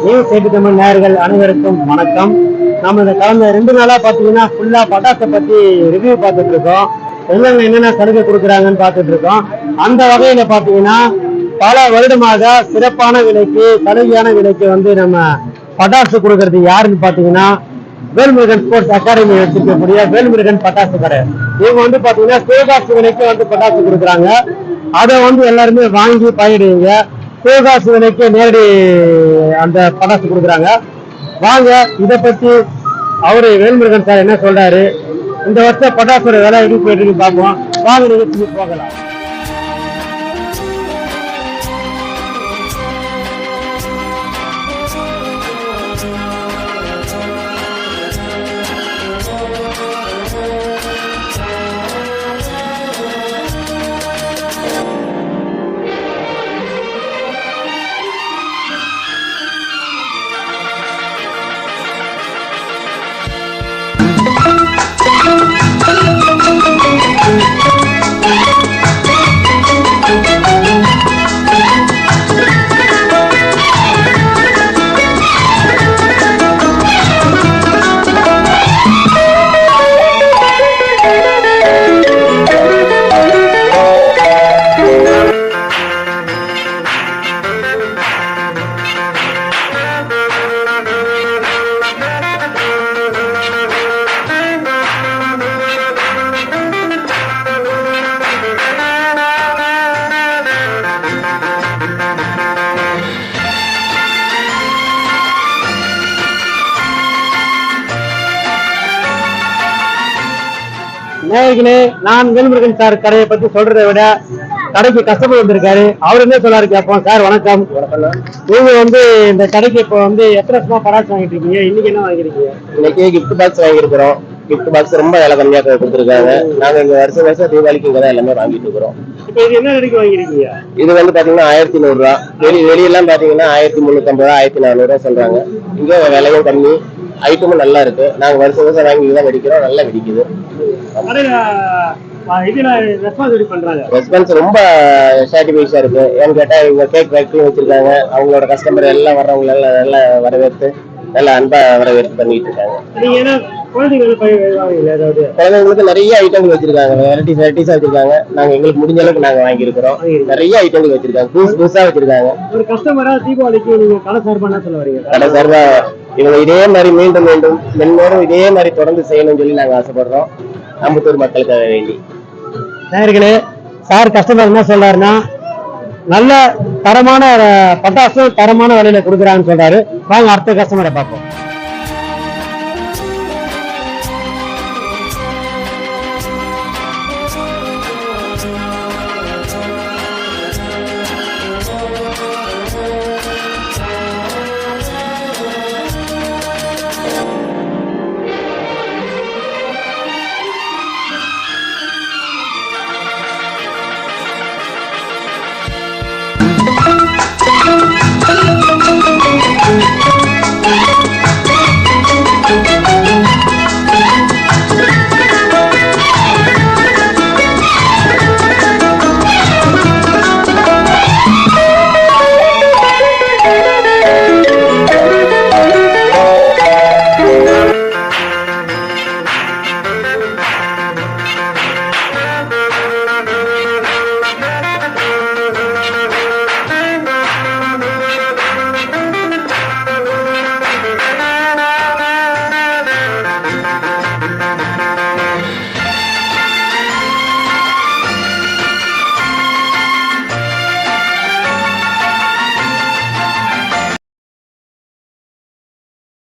News 8 Tamil நேயர்கள் அனைவருக்கும் வணக்கம். நம்ம இந்த கடந்த 2 நாளா பாத்தீங்கன்னா ஃபுல்லா பட்டாசை பத்தி ரிவ்யூ பார்த்துட்டு இருக்கோம். என்னென்ன சலுகை கொடுக்குறாங்கன்னு பார்த்துட்டு இருக்கோம். அந்த வகையில பாத்தீங்கன்னா பல வருடமாக சிறப்பான விலைக்கு சலுகையான விலைக்கு வந்து நம்ம பட்டாசு கொடுக்கறது யாருன்னு பாத்தீங்கன்னா வேல்முருகன் ஸ்போர்ட்ஸ் அகாடமி வச்சிருக்கக்கூடிய வேல்முருகன் பட்டாசு கடை. இவங்க வந்து பாத்தீங்கன்னா சிவகாசு விலைக்கு வந்து பட்டாசு கொடுக்குறாங்க. அதை வந்து எல்லாருமே வாங்கி பயிடுவீங்க. சிவகாசு விலைக்கு நேரடி அந்த பட்டாசு கொடுக்குறாங்க. வாங்க இதை பத்தி அவரு வேல்முருகன் சார் என்ன சொல்றாரு, இந்த வருஷம் பட்டாசோட விலை எப்படி போயிட்டு பார்ப்போம். வாங்க நிகழ்ச்சிக்கு போகலாம். நேயர்களே, நான் வேல்முருகன் சார் கடையை பத்தி சொல்றதை விட கடைக்கு கஸ்டமர் வந்திருக்காரு. அவர் என்ன சொல்லாரு கேட்போம். சார் வணக்கம். நீங்க வந்து இந்த கடைக்கு இப்போ வந்து எத்தனை வருஷமா பட்டாசு வாங்கிட்டு இருக்கீங்க? இன்னைக்கு என்ன வாங்கிருக்கீங்க? இன்னைக்கு கிஃப்ட் பாக்ஸ் வாங்கிருக்கிறோம். கிஃப்ட் பாக்ஸ் ரொம்ப விலை கம்மியா கொடுத்துருக்காங்க. நாங்க இங்க வருஷம் தீபாவளிக்கு இங்க தான் எல்லாமே வாங்கிட்டு இருக்கிறோம். இப்போ இது என்ன விலைக்கு வாங்கிருக்கீங்க? இது வந்து பாத்தீங்கன்னா 1100 ரூபா. வெளியெல்லாம் பாத்தீங்கன்னா 1350 ரூபா 1400 ரூபா சொல்றாங்க. இங்க விலையும் கம்மி, ஐட்டமும் நல்லா இருக்கு. நாங்க வருஷம் வாங்கி தான் வெடிக்கிறோம். நல்லா வெடிக்குது. ரெஸ்பான்ஸ் ரொம்ப சாட்டிஸ்ஃபைஸா இருக்கு. ஏன்னு கேட்டா இவங்க கேக் ஃபேக்டரி வச்சிருக்காங்க. அவங்களோட கஸ்டமர் எல்லாம் வர்றவங்க எல்லாம் நல்லா வரவேற்று நல்லா அன்பா வரவேற்று பண்ணிட்டு இருக்காங்க. குழந்தைங்களுக்கு நிறைய ஐட்டங்கள் வச்சிருக்காங்க. வெரைட்டிஸா வச்சிருக்காங்க. நாங்க எங்களுக்கு முடிஞ்ச அளவுக்கு நாங்க வாங்கியிருக்கிறோம். நிறைய ஐட்டங்கள் வச்சிருக்காங்க. புதுசா வச்சிருக்காங்க. ஒரு கஸ்டமரா தீபாவளிக்கு நீங்க கடை சார்பா என்ன சொல்ல வரீங்க? கடை சார்பா இவங்க இதே மாதிரி மீண்டும் மென்மேலும் இதே மாதிரி தொடர்ந்து செய்யணும்னு சொல்லி நாங்க ஆசைப்படுறோம். அம்பத்தூர் மக்களுக்காக வேண்டி. நேயர்களே, சார் கஸ்டமர் என்ன சொல்றாருன்னா நல்ல தரமான பட்டாசு தரமான விலையில கொடுக்குறாங்கன்னு சொல்றாரு. வாங்க அடுத்த கஸ்டமரை பார்ப்போம்.